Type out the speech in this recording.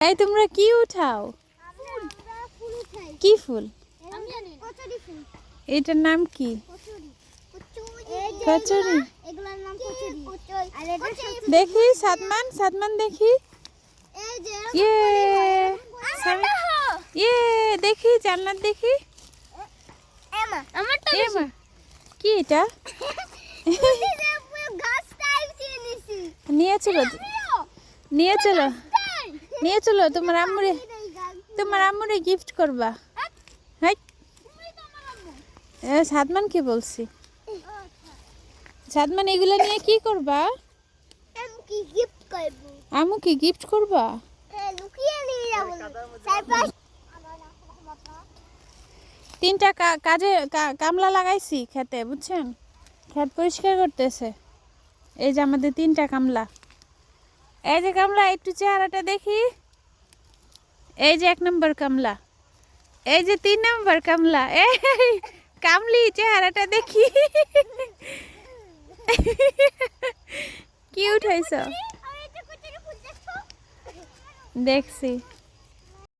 এই তোমরা কি উঠাও? কি ফুল? এটার নাম কি? কচুরি। দেখি সাদমান, সাদমান দেখি। ইয়ে ইয়ে দেখি জান্নাত দেখি। কি এটা? নিয়ে চলো, নিয়ে চলো, নিয়ে চলো। তোমার আম্মুরে গিফট করবা। হ্যাঁ সাদমান কি বলছি? সাদমান এগুলো নিয়ে কি করবা? আম্মু কি গিফট করবা? তিনটা কাজে কামলা লাগাইছি খেতে, বুঝছেন? খেত পরিষ্কার করতেছে। এই যে আমাদের তিনটা কামলা। এই যে কামলা, একটু চেহারাটা দেখি। এই যে 1 নম্বর কামলা, এই যে 3 নম্বর কামলা। এই কামলি চেহারাটা দেখি। কি উঠাইছ? দেখছি।